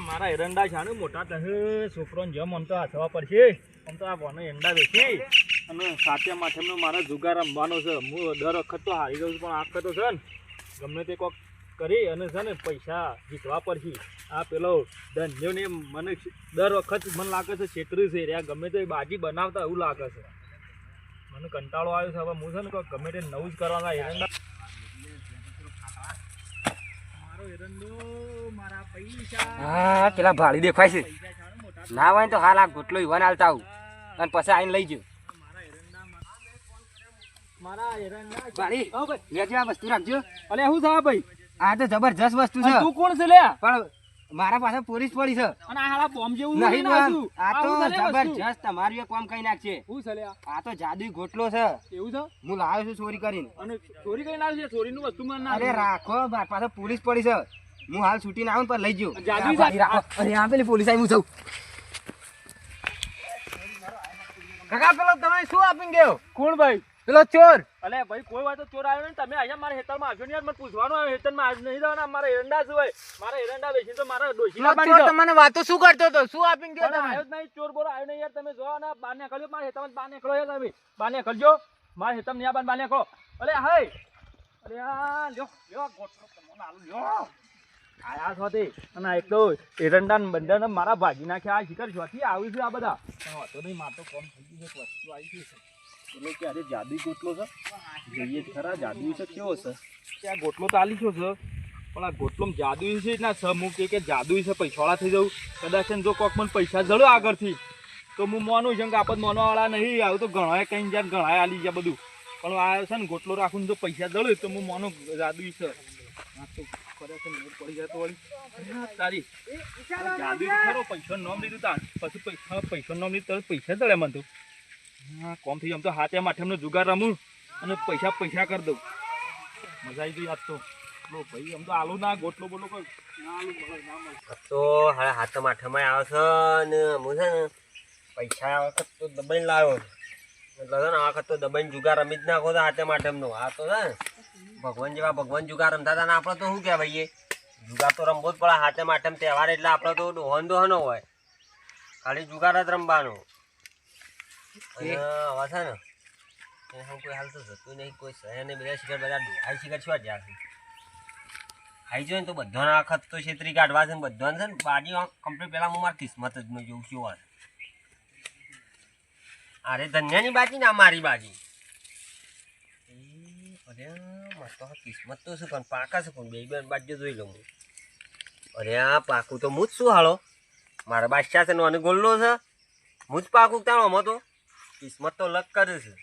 મારા એરંડા છે ને મોટા થશે છોકરોને જેમ આમ તો હાથવા પડશે આમ તો આ બોને એંડા વેચી અને સાચે માથેનો મારા જુગાર રમવાનો છે હું દર વખત તો હારી જાઉં છું પણ આ વખત તો છે ને ગમે તે કોક કરી અને છે ને પૈસા જીતવા પડશે આ પેલો ધન્યોને મને દર વખત મને લાગે છે છેતરી છે રહ્યા ગમે તે બાજી બનાવતા એવું લાગે છે મને કંટાળો આવ્યો છે હવે હું છે ને કોઈ ગમે તે નવું જ કરવાના એરંડા મારો એરંડો મારા પૈસા હા પેલા ભાડી દેખાય છે ના હોય તો હાલ આ ગોટલો ઈવાન હાલતા આવું અને પછી આવીને લઈ જાઉં મારા એરંડા ભાડી લેજો આ વસ્તુ રાખજો અલે શું છે ભાઈ આ તો જબરજસ્ત વસ્તુ છે તું કોણ છે લે પણ મારા પાસે પોલીસ પડી છે અને આ હાલા બોમ્બ જેવું નહીં નાખ્યું. આ તો આવું છે લે વસ્તુ. જબરજસ્ત તમારું એક કામ કઈ નાખશે શું છે લે આ? આ તો જાદુઈ ગોટલો છે એવું છે હું લાવ્યો છું ચોરી કરીને અને ચોરી કરીને આવી છે ચોરીનું વસ્તુ મને ના અરે રાખો મારી પાસે પોલીસ પડી છે હું હાલ છૂટીને આવું ને પર લઈ જાઉં જાદુઈ ભાડી રાખો અરે આ પેલી પોલીસ આવી હું જાઉં કાકા પેલો તમે શું આપીને ગયો કોણ ભાઈ પેલો ચોર અલે ભાઈ કોઈ વાત તો ચોર આવ્યો ને તમે અહીંયા મારા હેતરમાં આવ્યો ને યાર મને પૂછવાનું આવ્યો હેતરમાં આજ નહીં દેવાના મારા એરંડા શું હોય મારા એરંડા વેચી તો મારા ડોશીના પેલો પાડી ચોર દો. તમને વાતો શું કરતો હતો શું આપીને ગયો પણ તમે આવ્યો જ નહીં ચોર બોલો આવ્યો નહીં યાર તમે જો ને બહાર નીકળજો મારા હેતરમાં બહાર નીકળો યાર તમે બહાર નીકળજો મારા હેતમ ન્યા બહાર નીકળો અલે હાય અરે આ લ્યો લ્યો ગોઠલો તમને આલું લ્યો આયા છો તે અને આ એક તો એરંડા ને બંદર મારા ભાગી નાખ્યા આ શિખર જોથી આવ્યું છે આ બધા પણ વાતો નહીં માર તો કોમ થઈ ગયું છે વસ્તુ આવી ગઈ છે એટલે કે આજે જાદુઈ ગોટલો છે જોઈએ જ ખરા જાદુઈ છે કેવો છે કે આ ગોટલો તો આલી છો છે પણ આ ગોટલોમાં જાદુઈ છે ના સમૂહ કે જાદુઈ છે પૈસાવાળા થઈ જવું કદાચ જો કોક મને પૈસા જડો આગળથી તો હું માનું છું કે આપણે માનવાવાળા નહીં આવું તો ઘણાએ કઈ જાય ઘણાએ આલી જાય બધું પણ આ છે ને ગોટલો રાખું જો પૈસા જડે તો હું માનું જાદુઈ છે હા તો ખરેખર મેળ પડી જાય તો વળી તારી જાદુઈ તો ખરો પૈસાનું નામ લીધું તાર પછી પૈસાનું નામ લીધું તરત પૈસા જડે મને તો હા કોમ થઈ આમ તો હાથે માઠેમનો જુગાર રમું અને પૈસા કરી દઉં મજા આવી ગઈ આજ તો લો ભાઈ આમ તો આલુ ના ગોટલો બોલો કોઈ ના આલુ મળે ના મળે તો હવે હાથમ આઠમાં આવે છે ને હું છે ને પૈસા આ વખત તો દબાઈને લાવ્યો એટલે છે ને આ વખત તો દબાઈને જુગાર રમી જ નાખો તો હાથમ આઠમનો આ તો છે ને ભગવાન જેવા ભગવાન જુગાર રમતા હતા ને આપણે તો શું કહેવાય જુગાર તો રમવો જ પડે હાથમ આઠમ તહેવાર એટલે આપણે તો દોહન દોહનો હોય ખાલી જુગાર જ રમવાનો અને હવે છે ને હું કોઈ હાલ તો જતું નહીં કોઈ શહેર ને બધા શિખર બધા હાઈ શિખર શું જ્યાં છે હાઈ જોઈએ ને તો બધાના વખત તો છેતરી કાઢવા છે ને બધાને છે ને બાજી કમ્પ્લીટ પહેલાં હું મારી કિસ્મત જ મેં જોઉં છું વાર અરે ધન્યાની બાજી ને મારી બાજી અરે મસ્ત કિસ્મત તો શું પણ પાકા છે પણ બે બાજુ જોઈ લઉં હું અરે આ પાકું તો હું જ શું હાલો મારા બાદશાહ છે અને ગોલ્લો છે હું જ પાકું તારો આમાં તો કિસ્મત તો લગ કરે છે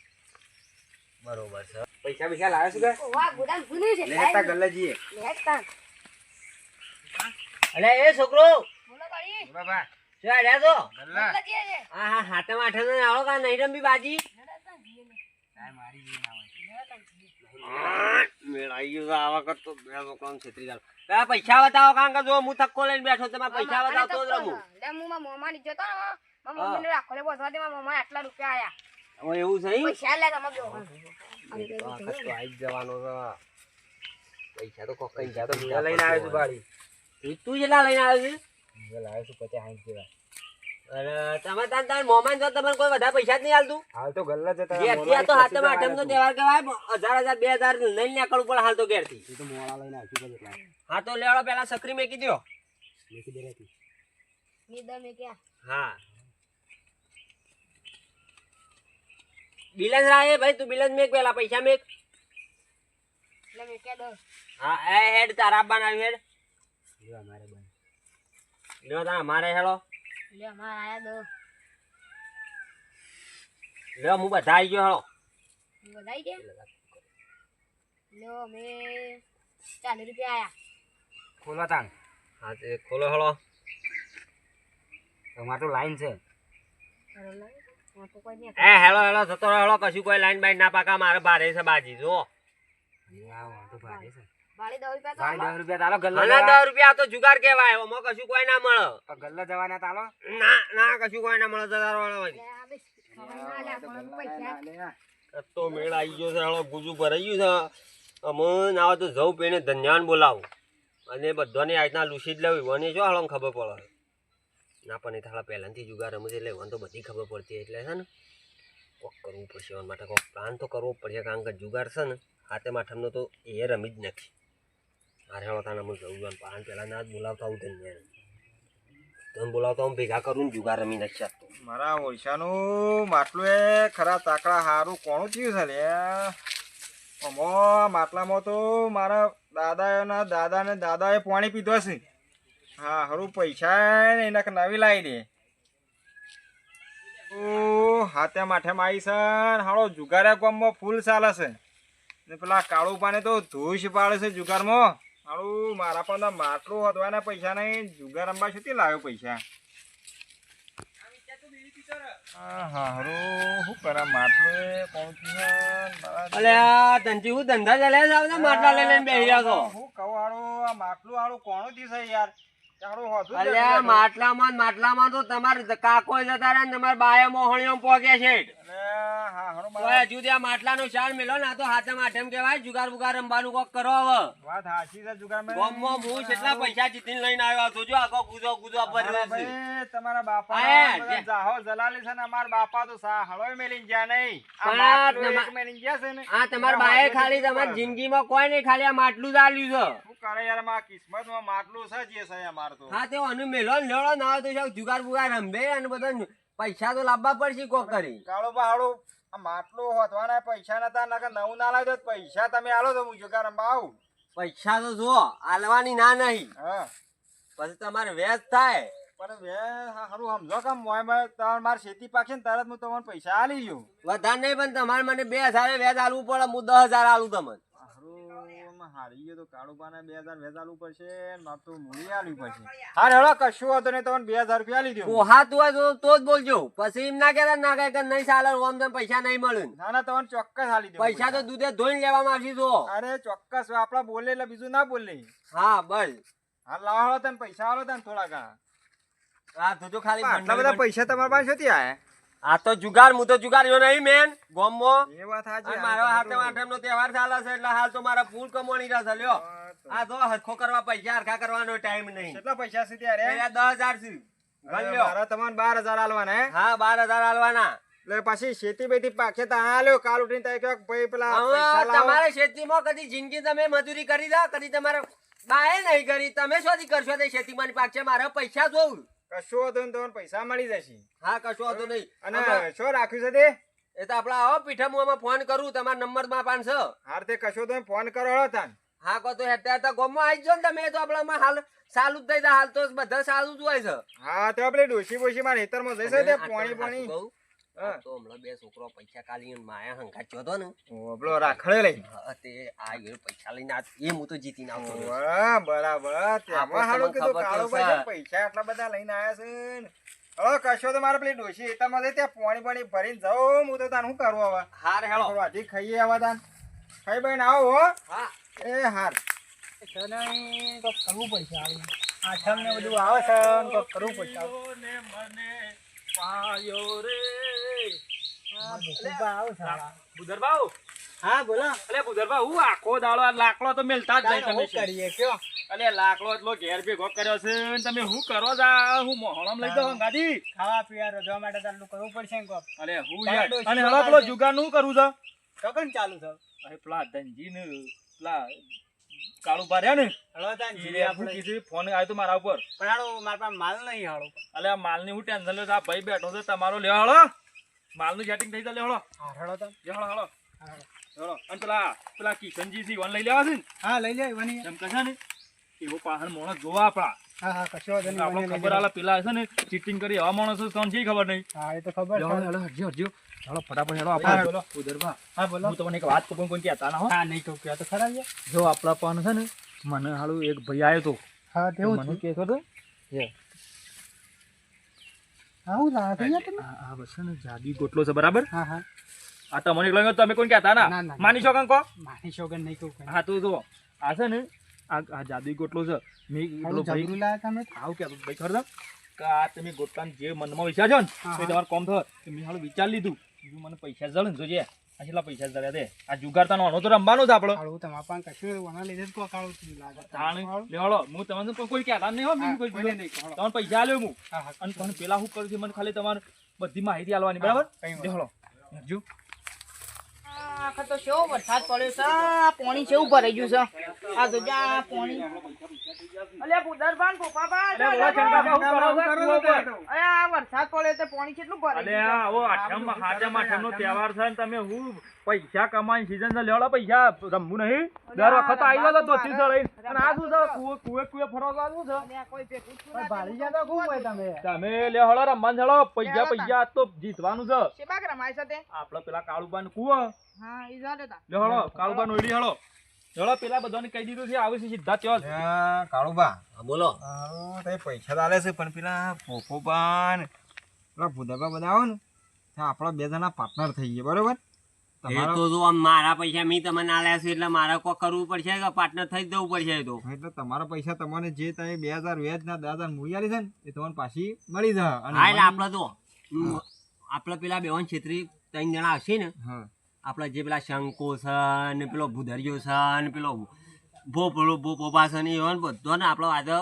બરોબર છે પૈસા પૈસા લાવે છે કે વાહ ગોડામ ભૂલી છે લેતા ગલ્લાજીએ લેતા અલે એ છોકરો બોલો કરી બાબા શું આડ્યા તો ગલ્લા બોલો જે છે હા હા હાથમ આઠમ ને આવો કા નહીં રમી બાજી મેળાઈ ગયું છે આ વખત તો બે છોકરાને છેતરી જાવ પેલા પૈસા બતાવો કારણ કે જો હું થક્કો લઈને બેઠો તમે પૈસા બતાવો તો જ રમું લે હું મારા મોમાં ની જતો ને મારા મમ્મીને રાખો લે બોધવા દે મારા મમ્મા આટલા રૂપિયા આયા હવે એવું છે ઈ? પૈસા લે તમે જો આ વખત તો આઈ જ જવાનો છે પૈસા તો કોક કઈ જા તો બીજા લઈને આવ્યો છું બાળી તું કેટલા લઈને આવ્યો છે હું લાવ્યો છું 50 જેવા અરે તમે તાર મોમાન જો તમને કોઈ વધારે પૈસા જ નહીં હાલતું હાલ તો ગલ્લા જતા ઘેરથી તો હાથમાં આઠમ નો તહેવાર કહેવાય 1000 2000 લઈને નીકળવું પડે હાલ તો ઘેરથી એ તો મોળા લઈને આવ્યું છે કેટલા હા તો લેવાડો પેલા સકરી મેકી દો મેકી દે રહેતી મીદા મે ક્યાં હા બિલન રાય ભાઈ તું બિલન મેક પેલા પૈસા મેક લે મે કે દો હા એ હેડ તારા બનાવી હેડ લ્યો મારે બન લ્યો તા મારે હેડો લે માર આયા દો લ્યો હું બધા આવી ગયો હેડો વધાઈ દે લો મે 40 રૂપિયા આયા ખોલો તાન હા તે ખોલો હેડો તમાર તો લાઈન છે બરોબર હું તો કોઈ નહીં એ હેલો હેલો જતો હેડો કશું કોઈ લાઈન બાઈન ના પાકા મારે ભારે છે બાજી જો વાળી 10 રૂપિયા તો ભાઈ 10 રૂપિયા તાલો ગલ્લા 10 રૂપિયા તો જુગાર કહેવાય એમાં કશું કોઈ ના મળે ગલ્લા જવાના તાલો ના ના કશું કોઈ ના મળે જગાર વાળો લે આ બસ ના લે પણ પૈસા તો મેળ આવી ગયો છે હેડો ગુજુ ભરાઈ ગયું છે અમન આવો તો જવું પેને ધન્યાન બોલાવું અને બધાની આજના લૂસી જ લેવી વને જો હાલો ખબર પડે ના પણ એ થાળા પહેલાંથી જુગાર રમે છે એટલે વન તો બધી ખબર પડતી એટલે છે ને કોક કરવું પડશે એના માટે કોક પ્લાન તો કરવો પડશે કારણ કે જુગાર છે ને હાથે માઠમનો તો એ રમી જ નથી અરે હોતા હું જવું પાન પહેલાં ના જ બોલાવતા આવું તમે બોલાવતા હું ભેગા કરું ને જુગાર રમી નથી શકતો મારા ઓળશાનું માટલું એ ખરા તાકડા હારું કોણું થયું છે લે અમો માટલામાં તો મારા દાદાએ પાણી પીધો છે હા હારું પૈસા ને એના નવી લાવી દે હાથે માઠેમાં આવી છે હાળો જુગાર્યા ગામમાં ફૂલ ચાલે છે ને પેલા કાળું પાને તો ધૂસ પાડે છે જુગારમાં હાળું મારા પણ માટલું હોતવાના પૈસા નહીં જુગાર રમવા શું લાવ્યો પૈસા હા હારું શું કરા માટલું કોણ અલ્યા તંજી હું ધંધા ચાલ્યા જાવ ને માટલા લઈ લઈને બેસી જાવ છો હું કહું હારું આ માટલું હારું કોણું થી છે યાર અલ્યા માટલામાં તો તમારે કાકો જતા રહ્યા ને તમારા બાએ મોહણીઓ પોગ્યા છે હજુ ત્યાં માટલાનો શાળ મેલો ને તો હાથે માઠેમ કેવાય જુગાર બુગાર રમવાનું કોક કરો હવે વાત હાચી છે જુગાર ગામમાં હું કેટલા પૈસા જીતીને લઈને આવ્યો હતો જો આગો ગુજો પર તમારા બાપા જાહો જલાલી છે ને અમારા બાપા તો સા હળોય મેલીને ગયા નહીં આ માટલું એક મેલીને ગયા છે ને આ તમારા બાએ ખાલી તમારી જિંદગીમાં કોઈ નહીં ખાલી આ માટલું જ આલ્યું છે શું કરે યાર માં કિસ્મતમાં માટલું છે જે છે અમાર તો હા તે અનુ મેલો ને લેડો ના તો જુગાર બુગાર રંભે અને બધા પૈસા તો લાવવા પડશે કોક કરી કાળો બહાડું આ માટલું હોતવાના પૈસા નતા નકર નવું ના લાવ્યો તો પૈસા તમે આલો તો હું જુગાર રમવા આવું પૈસા તો જો આલવાની ના નહીં હા પછી તમારે વેચ થાય પણ વે હારું સમજો કે મોયમાં તમારે ખેતી પાકશે ને તરત હું તમને પૈસા આલી ગયું વધારે નહીં પણ તમારે મને 2000 વેચ આલવું પડે હું 10000 આલું તમને હારી ગયો તો કાળુબાને 2000 વેચ આલવું પડશે ને મારે તો મૂડી આલવી પડશે હા હેડો કશું હતો ને તમને 2000 રૂપિયા આલી દઉં કોહા તું હોય તો જ બોલજો પછી એમ ના કહેતા ના કહે કે નહીં ચાલે ઓમ તેમ પૈસા નહીં મળે ના ના તમને ચોક્કસ આલી દઉં પૈસા તો દૂધે ધોઈને લેવામાં આવશે જો અરે ચોક્કસ આપડા બોલે એટલે બીજું ના બોલે હા બસ હા લાવો તને પૈસા આલો તને થોડા ઘણા હા તું તો ખાલી આટલા બધા પૈસા તમારા પાસે શોથી આયા આ તો જુગાર હું તો જુગાર્યો નહીં મેન ગોમમાં એ વાત સાચી મારો હાથે માઠેમનો તહેવાર ચાલે છે એટલે હાલ તો મારા ફૂલ કમાણી રહેશે લ્યો આ તો હરખો કરવા પૈસા હરખા કરવાનો ટાઈમ નહીં કેટલા પૈસા સુધી અરે 10000 છે મારા તમારે 12000 આલવાના હે હા 12000 આલવાના એટલે પછી ખેતી બેતી પાકે તો આલ્યો કાલ ઉઠીને તો કે ભાઈ પેલા પૈસા લાવો તમારે ખેતીમાં કદી જિંદગી તમે મજૂરી કરી દા કદી તમારે બાએ નહીં કરી તમે શોધી કરશો તે ખેતીમાં પાકશે મારા પૈસા જોઉં કશો હતો ને તમને પૈસા મળી જશે હા કશો હતો નહીં અને શું રાખ્યું છે તે એ તો આપડા આવો પીઠામાં ફોન કરું તમારા નંબર માં 500 હાર તે કશો તો ફોન કરો હળો તાન હા કો તો હેતા હેતા ગોમમાં આવી જો ને તમે તો આપણામાં હાલ ચાલુ જ થઈ જાય હાલ તો બધા ચાલુ જ હોય છે હા તો આપણે ડોશી બોશી માં નેતરમાં જઈશે તે પાણી તો હમણાં બે છોકરો પૈસા કાલી માયા હંકાચ્યો હતો ને ઓબલો રાખડે લઈ તે આ ગયો પૈસા લઈને એ હું તો જીતીને આવતો વાહ બરાબર તેમાં હાલો કીધું કાળો પૈસા આટલા બધા લઈને આયા છે ને હવે કશો તો મારે પેલી ડોશી એતામાં જઈ ત્યાં પાણી ભરીને જાઉં હું તો તાન શું કરું હવે હાર હેળો વાઢી ખાઈએ આવા તાન ખાઈ ભાઈ આવો હો હા એ હાર કરવું પડશે આઠમ ને બધું આવે છે કરવું પડશે પાયો રે બુધરભાઉ હા બોલો અલે બુધરભાઈ હું આખો દાડો આ લાકડો તો મેલતા જ નહીં તમે કરીએ કયો અલે લાકડો એટલો ઘેર ભેગો કર્યો છે ને તમે શું કરો જા હું મોહણમ લઈ દઉં ગાડી ખાવા પીવા રોજવા માટે તારું કરવું પડશે ને કોક અલે હું યાર અને હવે પેલો જુગાર નું કરું છે કગન ચાલુ છે અરે પેલા ધનજી ને પેલા કાળુ પાર્યા ને હળો તાન જીરે આપણે કીધું ફોન આવ્યો તો મારા ઉપર પણ હાલો મારા પાસે માલ નહીં હાલો અલે આ માલ ની હું ટેન્શન લે આ ભાઈ બેઠો છે તમારો લે હળો માલ નું સેટિંગ થઈ જાય લે હળો હળો તાન હળો હળો હળો અને પેલા કિશનજી થી વન લઈ લેવા છે ને હા લઈ લે વની એમ કહેશે ને એવો પાહણ માણસ જોવા આપણા હા હા કશો વાંધો નહીં આપણને ખબર આલા પેલા છે ને ચીટિંગ કરી આવા માણસો કોણ છે ખબર નહીં હા એ તો ખબર છે હેલો હરજો હરજો હેલો ફટાફટ હેલો આપણે બોલો ઉધરભા હા બોલો હું તમને એક વાત કહું કોઈ કહેતા ના હો હા નહીં તો ક્યાં તો ખરા છે જો આપણા પણ છે ને મને હાલું એક ભાઈ આવ્યો તો હા તેવું મને કે હતો હા હું લા થઈ ગયા તમે આ બસ ને જાદી ગોટલો છે બરાબર હા હા આ તમને એકલો તમે કોઈ કહેતા ના, ના ના. માની શકો કો માની શોગન નહીં કહું હા તો જો આ છે ને આ જાદુઈ ગોટલો છે મેં પેલો ભાઈ જબરું લાયા તમે આવું કે ભાઈ ખબર કે આ તમે ગોટલાને જે મનમાં વિચાર છો ને હા, તો તમારે કોમ થયો મેં હાલું વિચાર લીધું બીજું મને પૈસા જળે ને જોજે આ કેટલા પૈસા ધર્યા દે આ જુગાર તાનો આનો તો રમવાનો જ આપણો કાળું તમારા પાસે કશું ઓના લીધે જ કોઈ કાળું થયું લાગે લેવડો હું તમને કોઈ કહેતા નહીં હો બીજું કોઈ કોઈને નહીં કહો. તમને પૈસા આલ્યો હું હા હા અને તમે પેલા શું કરું છું મને ખાલી તમારે બધી માહિતી આલવાની બરાબર કઈ વાંધો લેવડો જો આ વખત તો કેવો વરસાદ પડ્યો છે આ પાણી કેવું ભરાઈ ગયું છે આ તો જા પાણી અલે પુદરબાન પોપાબા અરે ઓલા ચંગાબા શું કરો છો કૂવો પર? અરે આ વરસાદ પડ્યો તે પાણી કેટલું ભરાઈ અલે આ આવો હાથમ આઠમનો તહેવાર છે ને તમે હું પૈસા કમાવાની season છે લેવડો પૈસા રમવું નહીં દર વખત આવી જાવ તો ચોથી સળઈ અને આ શું છે કૂવે ફરવા શું છે અરે આ કોઈ ભેગું થયું ના ભારી ગયા તો ખૂબ હોય તમે તમે લેવડો રમવાનું ચડો પૈસા આજ તો જીતવાનું છે શેબાક રમાય છે તે આપડે પેલા કાળુબાન કૂવો હા ઈ જાડે તા લેવડો કાળુબાન ઓઈડી હળો લેવડો પેલા બધાને કહી દીધું છે આવે છે સીધા ત્યો જ. કાળુબા હા બોલો હારું તે પૈસા આલે છે પણ પેલા પોપોબાન પેલા ભૂદાબા બધા આવો ને ત્યાં આપણા બે જણા પાર્ટનર થઈ ગયા બરોબર એ તો જો આમ મારા પૈસા મેં તમને આલ્યા છે એટલે મારે કોઈ કરવું પડશે કે પાર્ટનર થઈ જ દેવું પડશે એ તો એટલે તમારા પૈસા તમને જે તમે 2000 વ્યાજ ના 10,000 મૂડી આલી છે ને એ તમને પાછી મળી જાય હા એટલે આપડે તો આપડે પેલા બેવાન છેત્રી 3 જણા આવશે ને હા આપડે જે પેલા શંકો છે ને પેલો ભૂદરિયો છે ને પેલો ભોપા છે ને એવા બધો ને આપડે આજે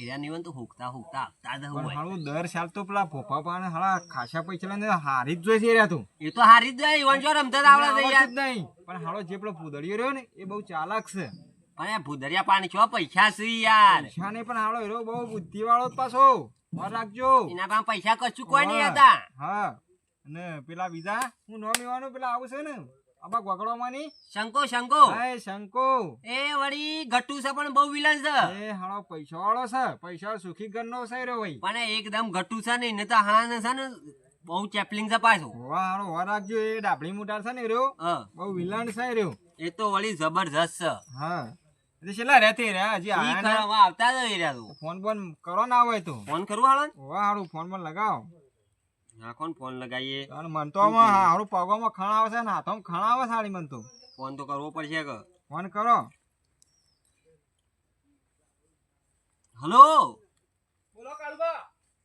એરિયા ની તો હુકતા આપતા જ પણ હોય હાલું દર સાલ તો પેલા પોપા પાને હાલા ખાસા પૈસા લઈને હારી જ જોઈ છે રહ્યા તું એ તો હારી જ જાય ઈવન જો રમતા જ આવડે છે યાર નહીં પણ હાલો જે પેલો ભૂદડિયો રહ્યો ને એ બહુ ચાલાક છે પણ એ ભૂદરિયા પાણી છો પૈસા છે યાર પૈસા નહીં પણ હાલો એરો બહુ બુદ્ધિ વાળો જ પાછો વાર રાખજો એના પાસે પૈસા કશું કોઈ નહીં હતા હા અને પેલા બીજા હું નો લેવાનું પેલા આવશે ને આબા ગોગડોમાંની શંકો હાય શંકો એ વળી ગટ્ટુ છે પણ બહુ વિલન છે એ હાલો પૈસા વાળો છે પૈસા સુખી ઘરનો છે રહ્યો ભાઈ પણ એકદમ ગટ્ટુ છે ને એને તો હાણા છે ને બહુ ચેપલિંગ છે પાછું વાહ હાલો વાર રાખજો એ ડાબડી મુટાર છે ને રહ્યો હા બહુ વિલન છે રહ્યો એ તો વળી જબરજસ્ત છે હા એટલે છેલ્લા રહેતી રહ્યા હજી ઈ આયા ને ખરા આવતા જ રહ્યા તું ફોન બોન કરો ના હોય તો ફોન કરવું હાલો વાહ હારું ફોન બોન લગાવો નાખો ને ફોન લગાવીએ અને મન તો આમાં હારું પગોમાં ખણ આવે છે ને હાથોમાં ખણ આવે સાડી મન તો ફોન તો કરવો પડશે કે ફોન કરો હલો બોલો કાળુબા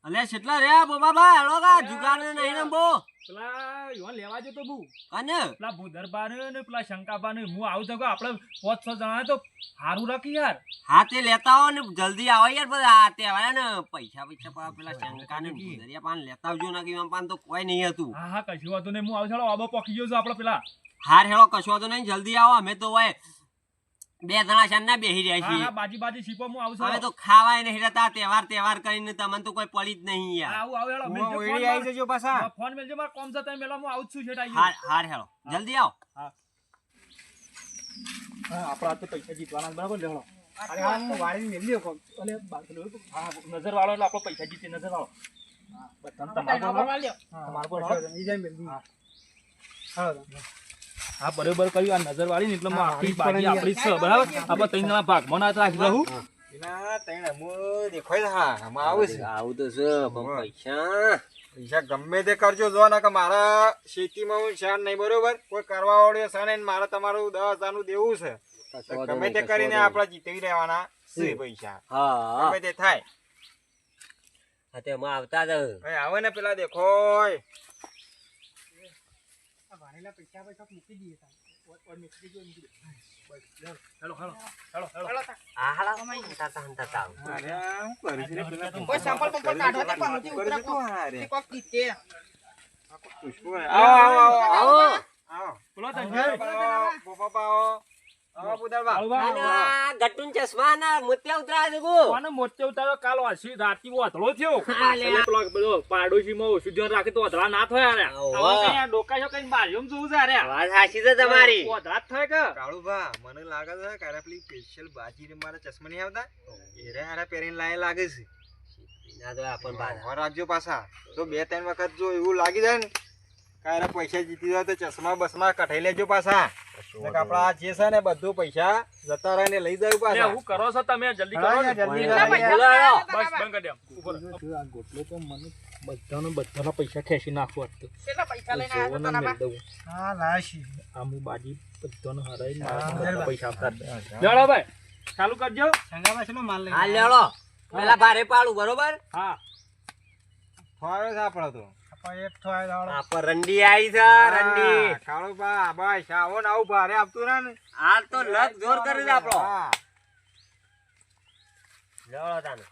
અલે કેટલા રહ્યા બોબા હેડો કા જુગાર ને નહીં રમવો પેલા યોન લેવા જતો બુ અને પેલા ભૂદરબા ને પેલા શંકાબા ને હું આવું તો આપણે 5-6 જણા તો હારું રાખી યાર હા તે લેતા આવો ને જલ્દી આવો યાર બધા તહેવાર ને પૈસા પેલા શંકા ને ભૂદરિયા પાન લેતા આવજો ના કે એમાં પાન તો કોઈ નહીં હતું હા કશું વાંધો નહીં હું આવું ચાલો આબો પોકી ગયો છું આપણે પેલા હાર હેડો કશો તો નહીં જલ્દી આવો અમે તો હોય 2 જણા શાનના બેહી રહ્યા છીએ હા બાજી સીપો હું આવું અમે છું તો ખાવાય નહીં રહેતા તહેવાર કરીને તમને તો કોઈ પડી જ નહીં યાર આવું હેડો હું ઓઈડી આવી જજો પાછા ફોન મેલજો માર કોમ છે તમે મેલા હું આવું જ છું છેટા હાર હેડો જલ્દી આવો હા આપણા તો પૈસા જીતવાના બરાબર લેવડો અરે હા હું વાળીને મેલી દઉં. અલે હા નજર વાળો એટલે આપણો પૈસા જીતે નજર વાળો બધાને તમારો પર કશો નહીં, ઈ જાય મેલી. હાલો. હા બરોબર કર્યું આ નજર વાળી ને એટલે હું આખી બાજી આપણી જ છે બરાબર આપણે 3 જણા ભાગમાં ના રાખી રહું પેલા તૈણ હું દેખાય છે હા આમાં આવું છે આવું તો છે પણ પૈસા પૈસા ગમે તે કરજો જો ને કે મારા ખેતીમાં હું શાન નહીં બરોબર કોઈ કરવા વાળો છે ને મારે તમારું 10,000 નું દેવું છે તો ગમે તે કરીને આપણે જીતવી રહેવાના છે પૈસા હા ગમે તે થાય હા તે માં આવતા જ હવે આવે ને પેલા દેખો આ વાળેલા પૈસા મૂકી દઈએ તાર. હેલો હેલો હેલો હેલો આ હાલા હંતાતા અરે હું કરી છે પેલા કોઈ સેમ્પલ પંપલ કાઢો તે પણ નથી કરી છે ઉતરતો તું હારે તે કોક દીતે આવો આવો આવો આવો આવો બોલો પપ્પા આવો આવો પુદારબા કાળુબા ગટ્ટુન ચશ્મા ના મોતિયા ઉતરા દેગો કોને મોટે ઉતારો કાલ વાસી રાતી વાતળો થયો હા, લે. એટલે પેલો બધો પાડોશીમાં ઓછું ધ્યાન રાખે તો વાતળા ના થાય યાર ઓહો. આવા કઈ ડોકા છો કઈ બારીઓમ જોવું છે યાર વાત સાચી છે તમારી વાતળા જ થાય કે કાળુભા મને લાગે છે કે આ પેલી સ્પેશિયલ બાજી રે મારા ચશ્મા નહીં આવતા એરે હારા પહેરીને લાય લાગે છે ના તો આપણ બાધા ઘર રાખજો પાછા તો 2-3 વખત જો એવું લાગી જાય ને કારે પૈસા જીતી જાય તો ચશ્મા બસમાં કઢાઈ લેજો પાછા નકર આપણા જે છે ને બધું પૈસા જતા રહે ને લઈ જાય લે પાછા હું કરો છો તમે જલ્દી હા, કરો ને. જલ્દી બોલો, કરો. બોલો, હેડો. બસ બંધ કરી દે ઉપર આ ગોટલો તો મને બધાના પૈસા ખેંચી નાખવા હતો કેટલા પૈસા લઈને આયા તો તનામાં હા લાશી. આ હું બાજી બધાને હરાઈને મારા પૈસા આપતા લેવડો ભાઈ ચાલુ કરજો સંગામાં શેનો માલ લઈને હા લેવડો પેલા ભારે પાડું બરોબર હા ફાવે છે આપણો તો કોઈ એક થોય દાડો. આ પર રંડી આવી છે રંડી કાળુબા બસ આવો ને આવું ભારે આપતું રહે ને. હાલ તો લગ જોર કરી દે આપણો હા. લેવડો તાને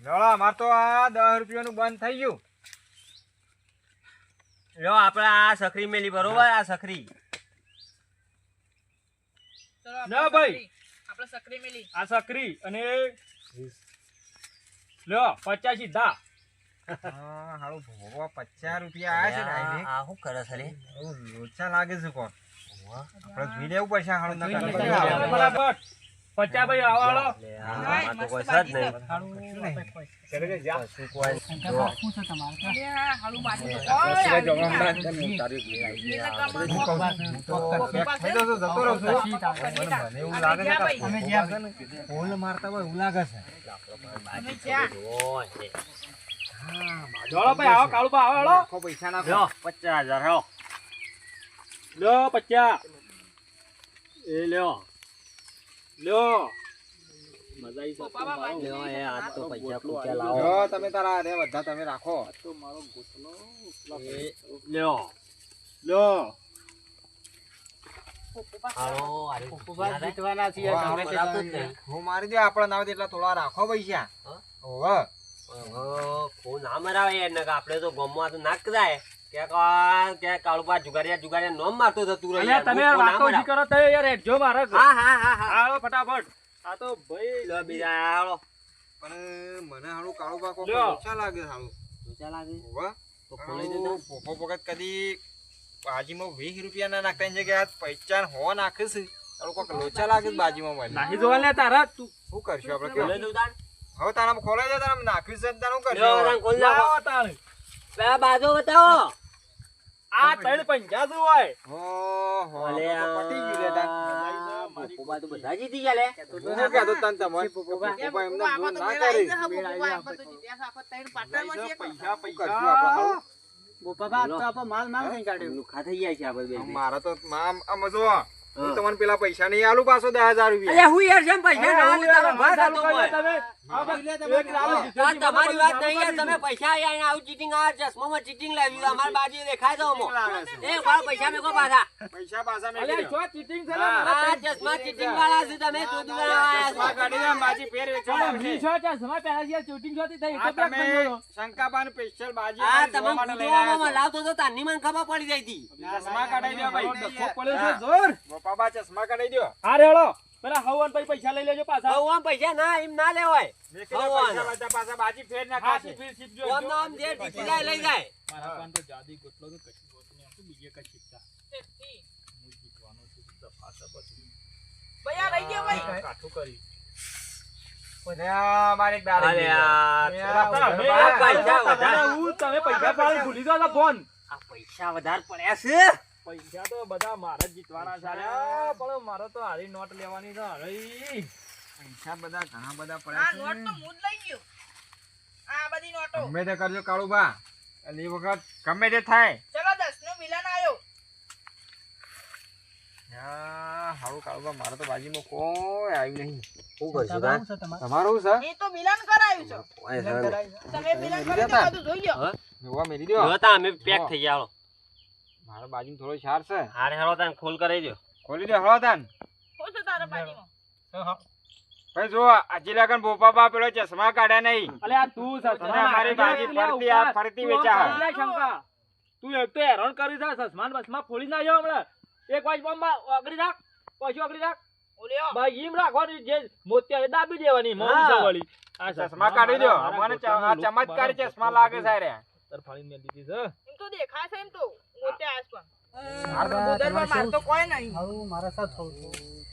લડો અમાર તો આ 10 રૂપિયાનું બંધ થઈ ગયું. લ્યો આપણે આ સખરી મેલી બરોબર આ સખરી ચલો ના ભાઈ. આપણે સકરી મેલી. આ સકરી અને લ્યો 50 સીધા. હા હાલો ભોગવા 50 રૂપિયા આયા છે ને આઈને. આ શું કરે છે લે લોચા લાગે છે કોણ આપણે જોઈ લેવું પડશે હાલો આપણે નકર બરાબર 50 ભાઈ આવો હાલો. લે આ તો કોઈ સજ નહીં હારું આપણે કોઈ. કશું કોઈ શંકરબા, શું છે તમારે ત્યાં? અરે આ હાલું બાજુ તો કોઈ જો આવી હમણાં નહીં. તને ઉતારી એટલે કમાલ. હું કહું છું, તો પેક થઈ જશે, જતો રહું છું. મને એવું લાગે છે કે અમે જ્યાં હોલ મારતા હોય એવું લાગે છે. અમે જ્યાં. ઓય છે. જોડો ભાઈ આવો કાળુબા આવો હાલો. આખો પૈસા નાખો. લ્યો 50,000 હેલો લ્યો 50. એ લ્યો લ્યો મજા આવી પપ્પા બાજુ લ્યો એ આ તો પૈસા ગોટલો પૂછ્યા આવ્યો. લાવો જો તમે તારા રે બધા તમે રાખો. લ્યો લ્યો હાલો આરે પપ્પા જીતવાના છીએ વાહ, તમે બરાબર જ નહીં. હું મારી દે આપણા નામ એટલા થોડા રાખો પૈસા. હા? ઓહો. ઓહો, કોઈ ના મરાવે યાર નકર આપણે તો ગમવા તો નાક જાય કે કાળુબા જુગારિયા નોમ મારતો જતું રહે અલ્યા યાર. તમે કોઈ ના વાતો મરાવે. કરો તો યાર હેડજો મારે. હા હાલો ફટાફટ. આ તો ભાઈ લ્યો બીજા હાલો પણ મને હાલું કાળુબા કોક લ્યો. ઓછા લાગે હાલું. ઊંચા લાગે ઓહો. તો ખોલી દેજો પોપો પોકટ કદી બાજીમાં 20 રૂપિયા ના નાખતા એની જગ્યાએ 55 હો નાખે છે. હાલું કોક લોચા લાગે છે બાજીમાં મને. નાહી જોવા લે તારા તું. શું કરશું આપણે ખોલી કયો? દઉં તાન હવે તારામાં ખોલાઈ જાય તારામાં નાખ્યું છે ને તારું શું લ્યો કરશું તાન હવે? ખોલી નાખો લાવો તાણે. પેલા બાજુ બતાવો આ 350 નું હોય. ઓહો, અલે આ તો પતી ગયું લે તાન. પોપા તો બધા જીતી ગયા લે તો શું કહેતો તને તમને? પોપા એમને આમાં જોર તો ના મેળ આવી કરી. જશે, પપ્પા આમાં તો જીત્યા છે. આપણે ત્રણ પાટણમાં છીએ. પૈસા શું કરશું આપણે હાલું? પપ્પા તો આપણે માલ માલ કઈ કાઢ્યો. લુખા થઈ જાય છે આપણે બે મારા તો આમ જો હું તમને પેલા પૈસા નહીં આલું પાછો 10,000 રૂપિયા. અલ્યા હું યાર જેમ પૈસા ના હું લેતા યાર ભાગ ચાલુ થતો કરી હોય. દે તમે. આ બસ એક લાલો આ જીતેજી તમારી વાત નહીં યાર મને તમે પૈસા આયા આવું ચીટિંગ આ ચશ્મામાં ચીટિંગ લાવી દીધું અમાર બાજુ દેખાય તો અમો એ વાર પૈસા મેકો પાછા પૈસા પાછા મેં અલ્યા કીધું. શું cheating છે લે? આ ચશ્મા ચીટિંગ વાળા છે તમે શોધી આયા ચશ્મા છો કાઢી દે, બાજી ફેર વેચવા ચાલો, આવશે. મી છો ચશ્મા પહેર્યા છે, shooting જોતી થઈ. આ તો black તમે બંધ કરો. શંકાબાન સ્પેશિયલ બાજી આ અમારે તમે જોવા માટે લઈને આવ્યા ગુદવામાં છો. લાવતો તો તારની મને ખબર પડી જાય હતી ચશ્મા કાઢી દો ભાઈ. ડખો પડ્યો છે જોર. બાપા ચશ્મા કાઢી દો. હા રે હળો. પેલા હવન ભાઈ પૈસા લઈ લેજો પાછા. હવે આમ પૈસા ના એમ ના લેવાય મેં કીધું હવાના. પૈસા બધા પાછા બાજી ફેર હા, નાખાશે. સીપ સીપ જો. ઓમ નામ જે જીતી જાય લઈ જાય મારા પાન તો જાદી ગોટલો તો કશું હોતું નહીં. આખું બીજે કઈ શીખતા. હું જીતવાનો છું, તપાસો પછી. ભાઈ આ લઈ ગયો ભાઈ. કાઠું કરી. આ મારે એક દારૂ અરે પીવો. યાર તમે આ પૈસા તમે વધારે. હું તમે પૈસા પાડી ભૂલી જાઓ છો ફોન. આ પૈસા વધારે પડ્યા છે પૈસા તો બધા મારા જ જીતવાના છે અલ્યા, પણ મારે તો હારી નોટ લેવાની છે હારી. પૈસા બધા ઘણા બધા આ પડ્યા નોટ તો છે. હું જ લઈ ગયો. આ બધી નોટો. ગમે તે કરજો કાળુબા. અને એ વખત ગમે તે થાય. ચલો 10 નો મિલન આવ્યો. હારું કાળુબા મારે તો બાજીમાં કોઈ આવ્યું નહીં. શું કરશું પપ્પા, તાન? શું છે તમારે? તમારું છે? એ તો મિલન કરાયું છે. ઓય સર. તમે મિલન મેલી કરી દેતા. બધું જોઈ લો. હા? જોવા મેલી દ્યો. જો તા અમે પેક થઈ ગયા હાલો. મારા બાજુ થોડો શાર છે. હારે હાલો તાન ખોલ કરાઈ દો ખોલી દે હળો તાન. શું છે તારા બાજુમાં? ભાઈ જો આજે લગન બોપા બા પેલો ચશ્મા કાઢ્યા નહીં. અલ્યા તું છે, અને અમારી બાજી ફરતી આ ફરતી વેચા. તું શંકા. તું એક તો હેરાન કરી છે, સસમાન બસમાં ફોડી નાખ્યો હમણાં. એક વાર બોમ્બા આગળી રાખ, પછી આગળી રાખ. ઓલ્યો. ભાઈ એમ રાખવાની, જે મોતિયા એ દાબી દેવાની મોંઘી છે વળી. આ ચશ્મા કાઢી દો. મારા મને ગોઠણનો આ look ચમત્કારી મારા ચશ્મા લાગે છે રે. તર ફાડીને મેલી દીધી છે. એમ તો દેખાય છે એમ તો. મોટે આસપાસ. મારે ઉધરમાં મારે તો કોઈ નહીં. હારું મારા સાથે થોડું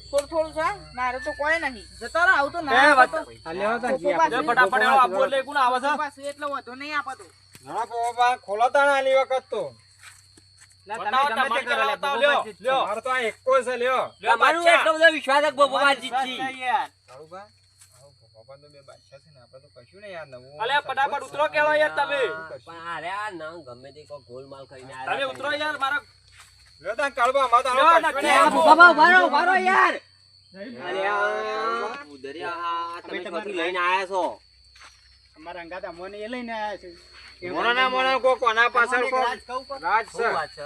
થોડું થોડું છે. મારે તો કોઈ નહીં. જતો રહો, આવું તો એ ના વાત આપો તો. આ લેવા તા પપ્પા જી પાસે- લે ફટાફટ એનો આપો એટલે કોણ આવે છે? પાસે એટલો વધુ નહીં આપતો. ઘણા બોપા ખોલો તાણ આલી વખત તો. બતાવો તમારે કેટલા બતાવો, લ્યો, લ્યો. મારો તો આ એકો છે લ્યો. લ્યો તમારું બાદશાહ. એટલો બધો વિશ્વાસ છે બોબા જીતજી કાળુબા, આવો બોપા તો બે બાદશાહ છે ને આપણે તો કશું નહીં યાર નવું. અલ્યા ફટાફટ ઉતરો કેળો યાર તમે. પણ અરે આ ના ગમે તે કોઈ ગોલમાલ કરીને તમે આવ્યા ઉતરો યાર મારા. લ્યો તાણ કાળુબા અમારે તો લ્યો, આવું કશું નથી નહીં. આપો. બાબા ઉભારો ઉભારો યાર અરે આ ઉધરિયા તમે ક્યાંથી લઈને આયા છો અમારા અંગાત અમોને એ લઈને આયા છે મોણો ના મોણો કોક કોના પાછળ કોક રાજ કહું કોણ? રાજ છે. શું વાત છે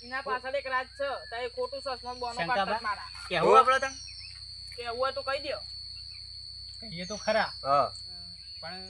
એના પાછળ એક રાજ છે તારે ખોટું સસમન બોનો શંકાબા? પાડતા મારા કેવું આપણે તને? કે એવું હોય તો કહી દ્યો કહીએ તો ખરા હા પણ